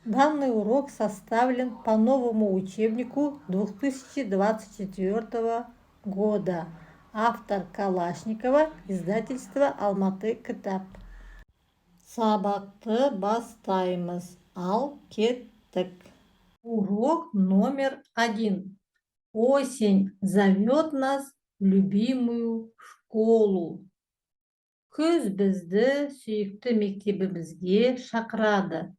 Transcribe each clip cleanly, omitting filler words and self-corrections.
Данный урок составлен по новому учебнику 2024 года. Автор Калашникова, издательство Алматы Кітап. Сабақты бастаймыз. Ал кеттік. Урок номер 1. Осень зовет нас в любимую школу. Күз бізді сүйікті мектебімізге шақырады.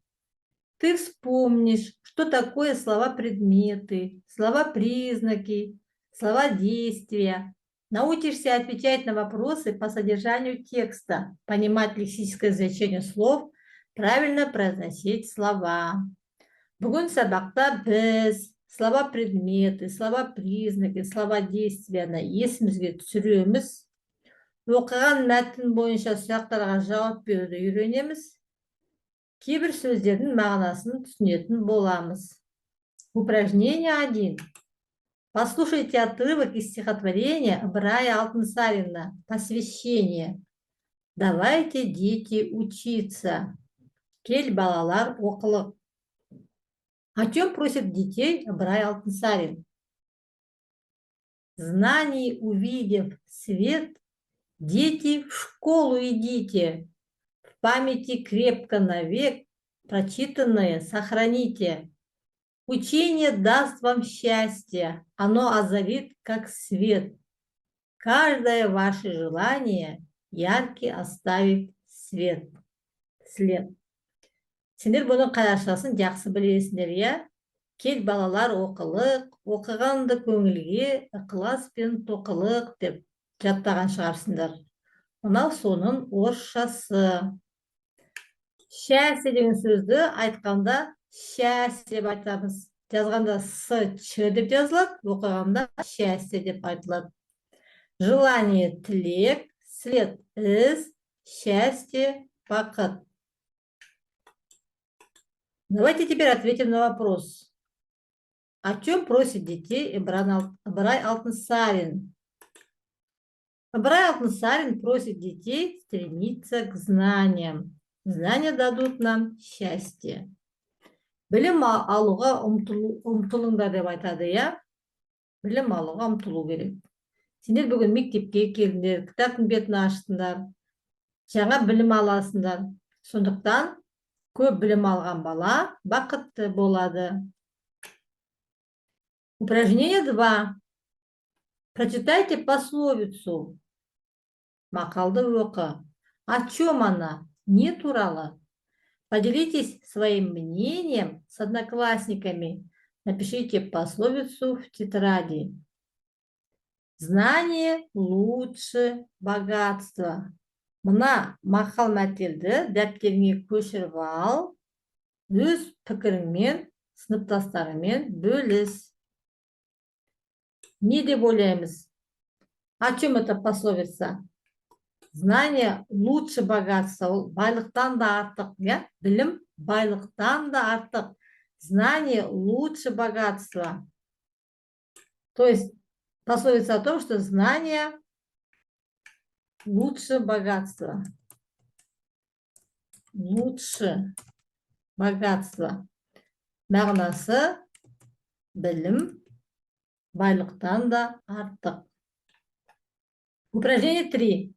Ты вспомнишь, что такое слова-предметы, слова-признаки, слова-действия. Научишься отвечать на вопросы по содержанию текста, понимать лексическое значение слов, правильно произносить слова. Бүгін сабақта біз слова-предметы, слова-признаки, слова-действияны есімізге түсіреміз. Оқыған мәтін бойынша сұрақтарға жауап беруді үйренеміз. Кейбір сөздердің мағынасын түсінетін боламыз. Упражнение 1. Послушайте отрывок из стихотворения Ыбырай Алтынсарина «Посвящение». Давайте, дети, учиться. Кел, балалар, оқылық. О чем просит детей Ыбырай Алтынсарин? Знаний увидев свет, дети, в школу идите. В памяти крепко навек прочитанное сохраните. Учение даст вам счастье, оно озарит, как свет. Каждое ваше желание яркий оставит след. Сендер бұның қазақшасын жақсы білесіңдер, иә? Кел, балалар, оқылық, оқығанды көңілге ықылас пен тоқылық деп жаттаған шығарсыңдар. Мынау соның орысшасы. Счастье деген сөзді айтқанда счастье деп айтамыз. Жазғанда с-ч деп жазылады, оқығанда счастье деп айтылады. Желание – тілек, след – із, счастье – бақыт. Давайте теперь ответим на вопрос. О чем просит детей Ыбырай Алтынсарин? Ыбырай Алтынсарин просит детей стремиться к знаниям. Знания дадут нам счастье. Білім алуға ұмтылыңдар деп айтады, я? Білім алуға ұмтылу керек. Сендер бүгін мектепке келдіңдер, кітаптың бетін аштыңдар, жаңа білім аласыңдар. Сондықтан көп білім алған бала бақытты болады. Упражнение 2. Прочитайте пословицу. Мақалды оқы. О чем она? Не туралы. Поделитесь своим мнением с одноклассниками. Напишите пословицу в тетради. Знание лучше богатства. Мына мақал мәтелді дәптеріңе көшіріп ал, өз пікіріңмен, сыныптастарыңмен бөліс. Не деп ойлаймыз? О чем это пословица? Знание лучше богатства. Ол байлықтан да артық, я? Білім байлықтан да артық. Знание лучше богатства. То есть пословица о том, что знание лучше богатства. Лучше богатства. Мағынасы білім байлықтан да артық. Упражнение 3.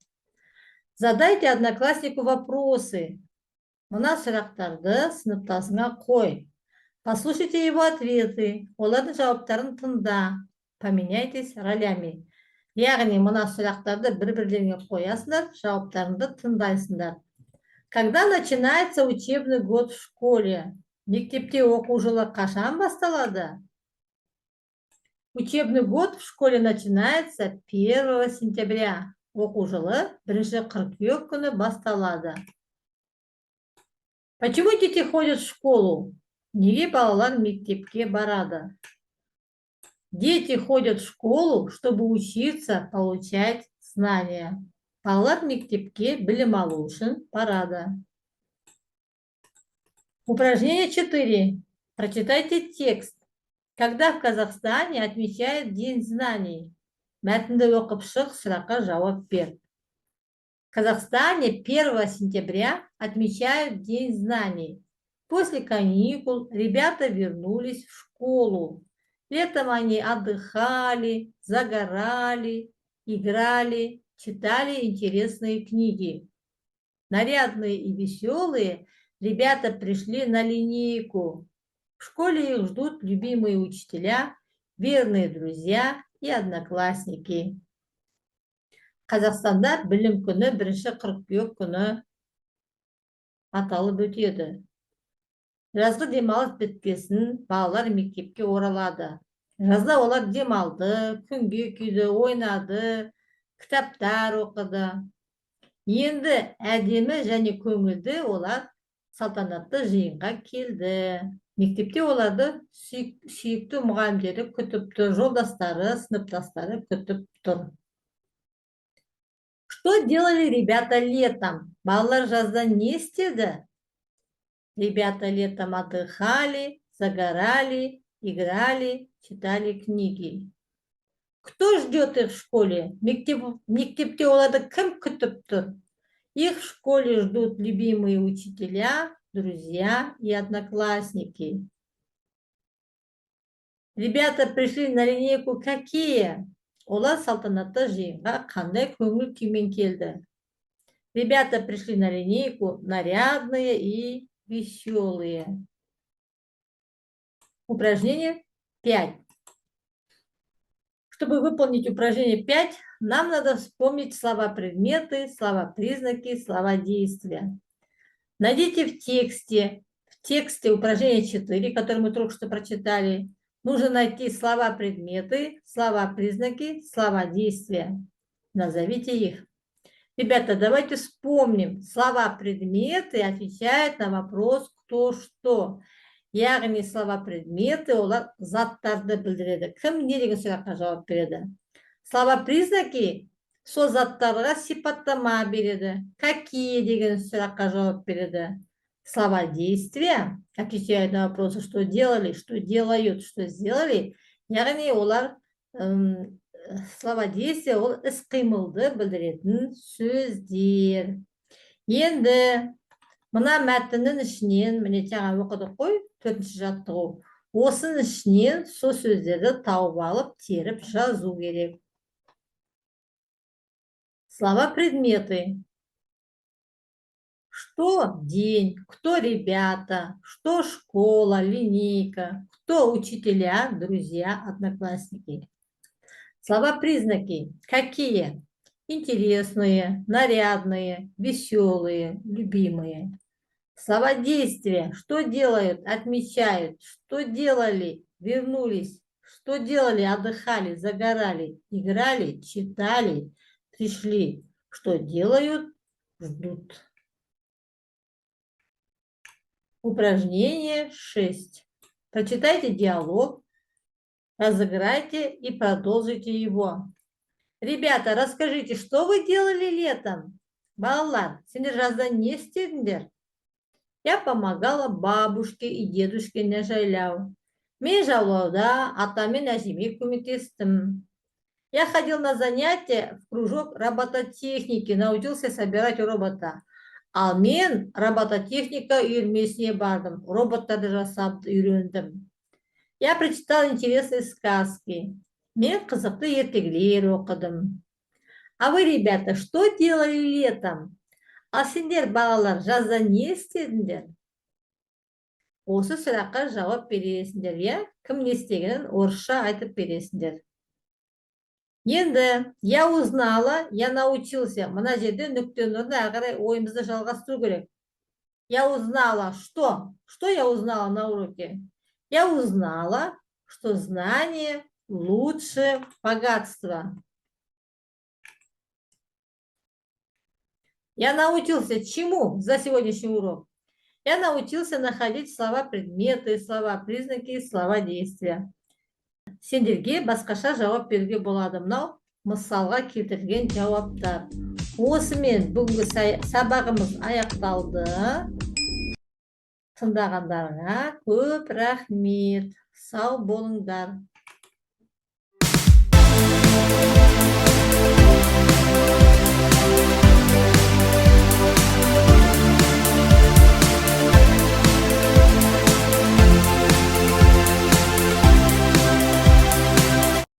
Задайте однокласснику вопросы. Мына сұрақтарды сыныптасыңа қой. Послушайте его ответы. Олардың жауаптарын тыңда. Поменяйтесь ролями. Яғни мына сұрақтарды бір-бірлеріңе қоясыңдар, жауаптарыңды тыңдайсыңдар. Когда начинается учебный год в школе? Мектепте оқу жылы қашан басталады? Учебный год в школе начинается 1 сентября. Оқу жылы 1 қыркүйек күні басталады. Почему дети ходят в школу? Неге балалар мектепке барады? Дети ходят в школу, чтобы учиться, получать знания. Балалар мектепке білім алу үшін барады. Упражнение 4. Прочитайте текст. Когда в Казахстане отмечают День знаний? Мәтінді оқып шық, сұраққа жауап бер. В Казахстане 1 сентября отмечают День знаний. После каникул ребята вернулись в школу. Летом они отдыхали, загорали, играли, читали интересные книги. Нарядные и веселые, ребята пришли на линейку. В школе их ждут любимые учителя, верные друзья и одноклассники. Қазақстанда білім күні 1 қыркүйек күні аталып өтеді. Жазғы демалыс біткесін балалар мектепке оралады. Жазда олар демалды, күнге күйді, ойнады, кітаптар оқыды. Енді әдемі және көңілді олар салтанатты жиынға келді. Мектепте оларды сүйікті мұғалімдері күтіп тұр, жолдастары, сыныптастары күтіп тұр. Что делали ребята летом? Балалар жазда не істеді? Ребята летом отдыхали, загорали, играли, читали книги. Кто ждет их в школе? Мектепте оларды кім күтіп тұр? Их в школе ждут любимые учителя, друзья и одноклассники. Ребята пришли на линейку какие? Олар салтанатты жиынға қандай көңіл күймен келді? Ребята пришли на линейку нарядные и веселые. Упражнение 5. Чтобы выполнить упражнение 5, нам надо вспомнить слова-предметы, слова-признаки, слова-действия. Найдите в тексте упражнение 4, которое мы только что прочитали, нужно найти слова-предметы, слова-признаки, слова-действия. Назовите их. Ребята, давайте вспомним. Слова-предметы отвечают на вопрос «кто что». Яғни слова-предметы олар заттарды білдіреді. Кім не деген сұраққа жауап береді? Слова-признаки сол заттарға сипаттама береді. Какие деген сұраққа жауап береді. Слова-действия отвечают на вопросы «что делали», «что делают», «что сделали». Яғни олар слова-действия ол іс-қимылды білдіретін сөздер. Енді мына мәтіннің ішінен, міне жаңа оқыдық қой, 4-ші жаттығу. Осының ішінен сол сөздерді тауып алып, теріп жазу керек. Слова-предметы. Что день, кто ребята, что школа, линейка, кто учителя, друзья, одноклассники. Слова-признаки. Какие? Интересные, нарядные, веселые, любимые. Слова-действия. Что делают? Отмечают. Что делали? Вернулись. Что делали? Отдыхали, загорали, играли, читали, пришли. Что делают? Ждут. Упражнение 6. Прочитайте диалог, разыграйте и продолжите его. Ребята, расскажите, что вы делали летом? Балалар, сендер жазда не істедіңдер? Я помогала бабушке и дедушке на жайлау. Мен жаулауда атамен әжеме көмектестім. Я ходил на занятия в кружок робототехники, научился собирать робота. Ал мен робототехника үйірмесіне бардым, роботтарды жасап үйрендім. Я прочитал интересные сказки. Мен қызықты ертегілер оқыдым. А вы, ребята, что делали летом? А сендер, балалар, жазда не істедіңдер? Осы сұраққа жауап бересіңдер, я? Кім не істегенін орысша айтып бересіңдер. Енді, я узнала, я научился. Мына жерде нүктені орнына ағарай ойымызды жалғастыру керек. Я узнала, что? Что я узнала на уроке? Я узнала, что знание лучше богатства. Я научился чему за сегодняшний урок? Я научился находить слова-предметы, слова-признаки, слова-действия. Сендерге басқаша жауап беруге болады. Мынау мысалға келтірілген жауаптар. Осымен бүгінгі сабағымыз аяқталды. Тыңдағандарыңа көп рахмет. Сау болыңдар.